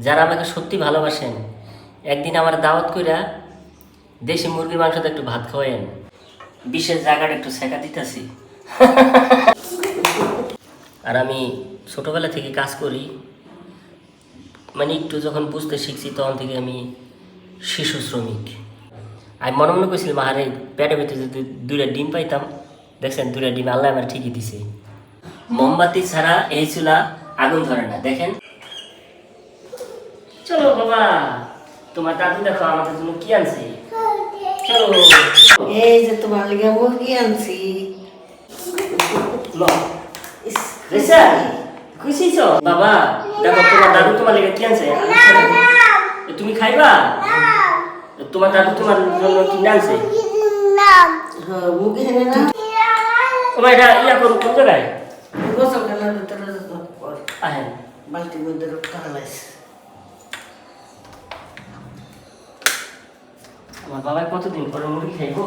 যারা আমাকে সত্যি ভালোবাসেন একদিন আমার দাওয়াত কইরা দেশি মুরগির মাংসতে একটু ভাত খাওয়াইন, বিশেষ জায়গাটা একটু সেকা দিতেছি। আর আমি ছোটবেলা থেকে কাজ করি, মানে একটু যখন বুঝতে শিখছি তখন থেকে আমি শিশু শ্রমিক। আমি মনে মনে করছিলাম আরে পেটে পেটে যদি 2টা ডিম পাইতাম। দেখছেন 2টা ডিম আল্লাহ আমার ঠিকই দিছে। মোমবাতি ছাড়া এই চুলা আগুন ধরে না। দেখেন, চলো বাবা, তোমার দাদু দেখো আমাদের জন্য কি আনছে। চলো, এই যে তোমার লিগে মুরগি আনছি। রেসা খুশি তো বাবা? দেখো তোমার দাদু তোমার লেগে কি আনছে। তুমি খাইবা? তোমার দাদু তোমার জন্য কি আনছে? মুরগি হেনে না তোমার এটা ইয়া করো কোন জায়গায়? গোসল খানার ভিতরে আহেন বালতির মধ্যে রক্ত হালাইছে। আমার বাবা কতদিন পরে মুরগি খাইবো?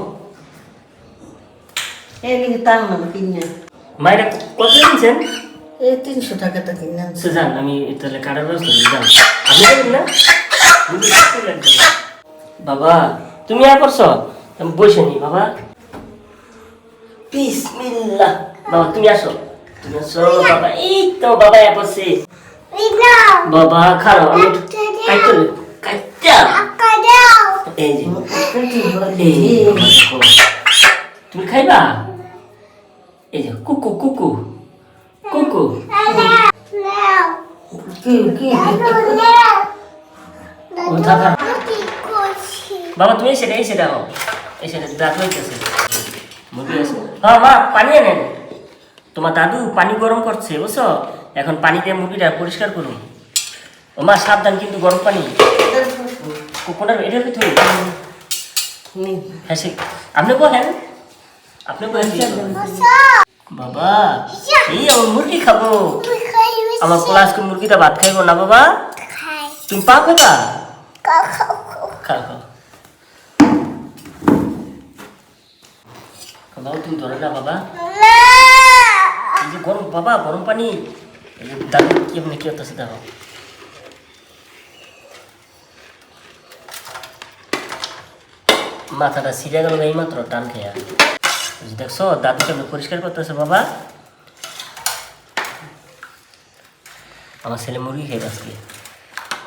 এই লিগে তার নাম কিনে মায়েরা কত দিচ্ছেন? এই 300 টাকাটা কিনে আনছি। যান, আমি তাহলে কাটার ব্যবস্থা করি। যান, আপনি যাবেন না? মুরগি খাইতে লাগবে না। বাবা তুমি আর করছো, আমি বসে নি। বাবা বিসমিল্লাহ। বাবা তুমি আসো, তুমি আসো বাবা। এই তো বাবা এ পড়ছে। বাবা খাও, আমি কাইতে কাইটা এই যে তুমি খাইবা? এই যে কুকু কুকু কুকু। কি কি বাবা তুমি সেটা এই সেটা হও, এই সেটা দাঁত হইতেছে মুরগি আছে। হ্যাঁ মা পানি এনেন। তোমার দাদু পানি গরম করছে বুঝছো, এখন পানি দিয়ে মুরগিটা পরিষ্কার করুন। ও মা সাবধান কিন্তু, গরম পানি কোনটা এটার ভিতরে। হ্যাঁ সে আপনি বলেন, আপনি বলেন বাবা। এই আমার মুরগি খাবো, আমার ক্লাসকে মুরগিটা ভাত খাইবো না বাবা। তুমি পা খাবা? খাও খাও। বাবা তুমি ধরে না বাবা। এই যে গরম বাবা, গরম পানি। এই যে দাদু কেমনি কি হতেছে দেখো। মাথাটা ছিঁড়ে গেল এই মাত্র টান খেয়া। দেখছো দাদু কেমন পরিষ্কার করতেছে বাবা। আমার ছেলে মুরগি খেয়ে আজকে।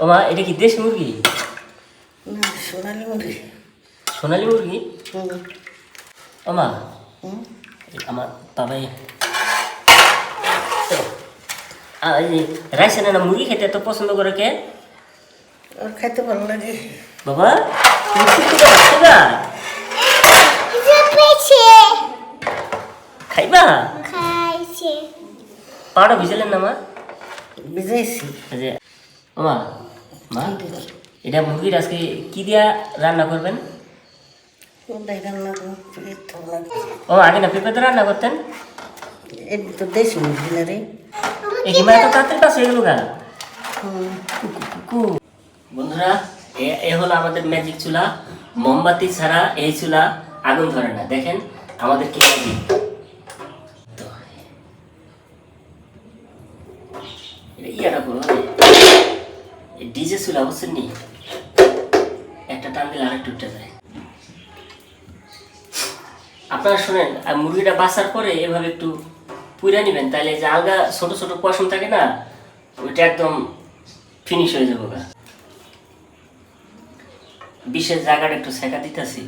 ও মা এটা কি দেশি মুরগি? না, সোনালি মুরগি। সোনালি মুরগি? ও মা আমার বাবাই রাইসে না মুরগি খেতে এত পছন্দ করে কে? ওর খাইতে ভালো লাগে বাবা। খাইবা? পাউডার ভিজালেন না মা? ভিজাইছি। ও মা মা এটা মুরগির আজকে কি দিয়া রান্না করবেন? কোনটাই রান্না করতে লাগে? ও আগে না পেঁপে রান্না করতেন। এটা তো দেশি মুরগি না রে। এই হিমায় তো তাড়াতাড়ি কাছে এগুলো গা। বন্ধুরা এ হলো আমাদের ম্যাজিক চুলা। মোমবাতি ছাড়া এই চুলা আগুন ধরে না। দেখেন আমাদের কি ম্যাজিক। ইয়াটা করো ডিজে চুলা বুঝছেন নি, একটা টান দিলে আরেকটু উঠে যায়। আপনারা শোনেন, আর মুরগিটা বাছার পরে এভাবে একটু পুইরা নেবেন, তাহলে যে আলগা ছোট ছোট পশম থাকে না, ওইটা একদম ফিনিশ হয়ে যাবো গা। বিশেষ জায়গাটা একটু সেকা দিতেছি,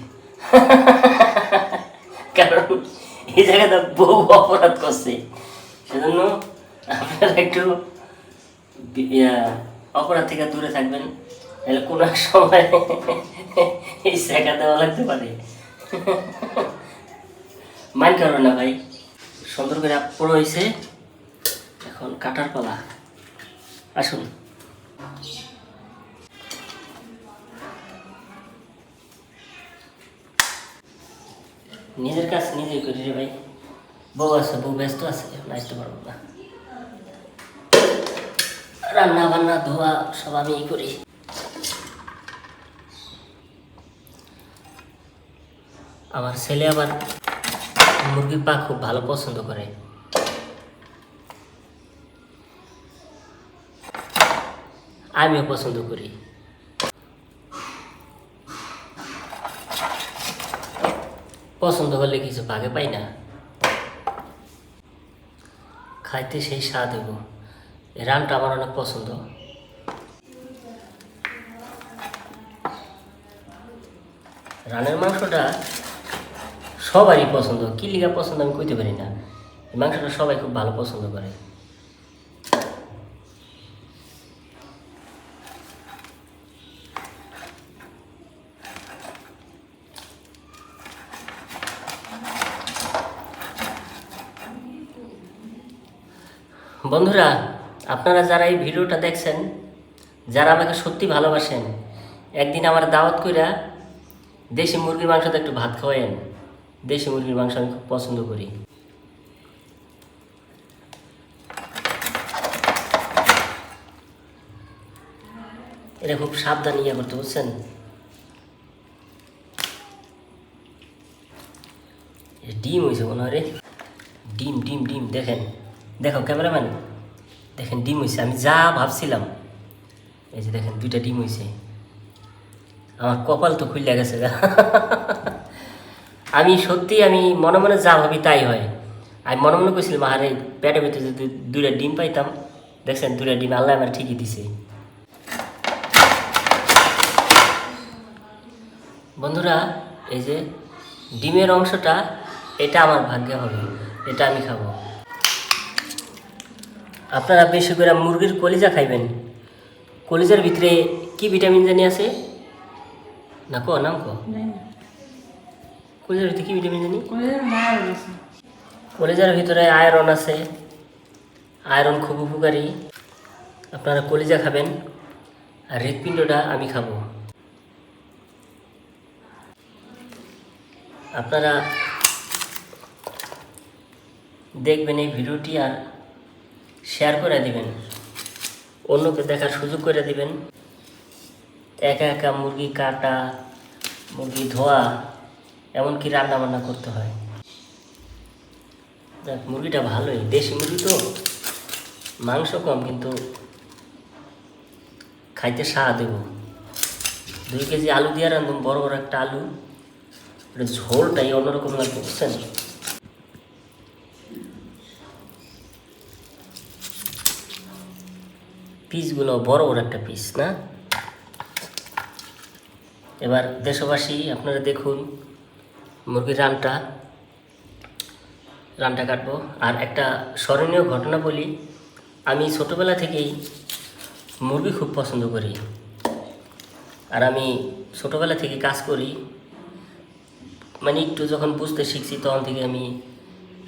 কারণ এই জায়গাটা বহু অপরাধ করছে, সেজন্য আপনারা একটু অপরাধ থেকে দূরে থাকবেন, তাহলে কোনো এক সময় এই সেকা দেওয়া লাগতে পারে। মাইন্ড করবেন না ভাই। সুন্দর করে পুরো হয়েছে, এখন কাটার পালা। আসুন। নিজের কাজ নিজেই করি রে ভাই। বউ আছে, বউ ব্যস্ত আছে, আসতে পারবো না। রান্না বান্না ধোয়া সব আমিই করি। আমার ছেলে আবার মুরগির পা খুব ভালো পছন্দ করে। আমিও পছন্দ করি। পছন্দ করলে কিছু ভাগে পাই না, খাইতে সেই স্বাদ হইব। এই রানটা আমার অনেক পছন্দ। রানের মাংসটা সবারই পছন্দ, কি লিগা পছন্দ আমি কইতে পারি না। এই মাংসটা সবাই খুব ভালো পছন্দ করে। বন্ধুরা, আপনারা যারা এই ভিডিওটা দেখছেন, যারা আমাকে সত্যি ভালোবাসেন, একদিন আমার দাওয়াত কইরা দেশি মুরগির মাংসতে একটু ভাত খাওয়াইন। দেশি মুরগির মাংস আমি খুব পছন্দ করি। এটা খুব সাবধানে ইয়ে করতে, বুঝছেন? ডিম হয়েছে মনে হয় রে। ডিম ডিম ডিম দেখেন, দেখো ক্যামেরাম্যান, দেখেন ডিম হয়েছে। আমি যা ভাবছিলাম, এই যে দেখেন 2টা ডিম হয়েছে। আমার কপাল তো খুলে গেছে। আমি সত্যি, আমি মনে মনে যা ভাবি তাই হয়। আমি মনে মনে কইছিলাম আরে পেটের ভিতরে যদি 2টা ডিম পাইতাম। দেখছেন 2টা ডিম আল্লাহ আমার ঠিকই দিছে। বন্ধুরা, এই যে ডিমের অংশটা, এটা আমার ভাগ্যে হবে, এটা আমি খাবো। আপনারা বেশি করে মুরগির কলিজা খাইবেন। কলিজার ভিতরে কি ভিটামিন জানি আছে না, কো নাম কো? কলিজার ভিতরে কি ভিটামিন জানি? কলিজার ভিতরে আয়রন আছে। আয়রন খুব উপকারী। আপনারা কলিজা খাবেন, আর হৃৎপিণ্ডটা আমি খাবো। আপনারা দেখবেন এই ভিডিওটি, আর শেয়ার করে দিবেন, অন্যকে দেখার সুযোগ করে দিবেন। একা একা মুরগি কাটা, মুরগি ধোয়া, এমনকি রান্না বান্না করতে হয়। দেখ মুরগিটা ভালোই, দেশি মুরগি তো, মাংস কম কিন্তু খাইতে স্বাদ দেব। 2 কেজি আলু দিয়ে রান্ধুন, বড় বড় একটা আলু। এটা ঝোলটাই অন্যরকম লাগবে, বুঝছেন? পিসগুলো বড় বড় একটা পিস না। এবার দেশবাসী আপনারা দেখুন মুরগির রানটা কাটবো। আর একটা স্মরণীয় ঘটনা বলি, আমি ছোটোবেলা থেকেই মুরগি খুব পছন্দ করি। আর আমি ছোটোবেলা থেকে কাজ করি, মানে একটু যখন বুঝতে শিখছি তখন থেকে আমি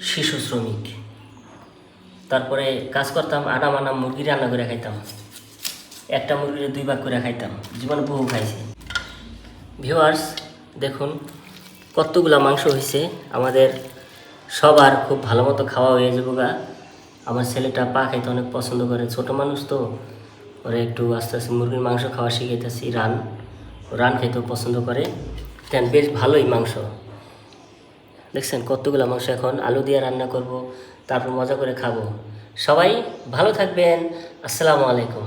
শিশু শ্রমিক। তারপরে কাজ করতাম, আনা মুরগি রান্না করে খাইতাম। একটা মুরগির 2 ভাগ করে খাইতাম, জীবনে বহু খাইছি। ভিউয়ার্স দেখুন কতগুলা মাংস হয়েছে। আমাদের সবার খুব ভালো মতো খাওয়া হয়ে যাবো গা। আমার ছেলেটা পা খাইতে অনেক পছন্দ করে, ছোটো মানুষ তো, ওরা একটু আস্তে আস্তে মুরগির মাংস খাওয়া শিখাইতেছি। রান খাইতেও পছন্দ করে। দেন বেশ ভালোই মাংস। দেখছেন কতগুলো মাংস। এখন আলু দিয়ে রান্না করব, তারপর মজা করে খাবো। সবাই ভালো থাকবেন। আসসালামু আলাইকুম।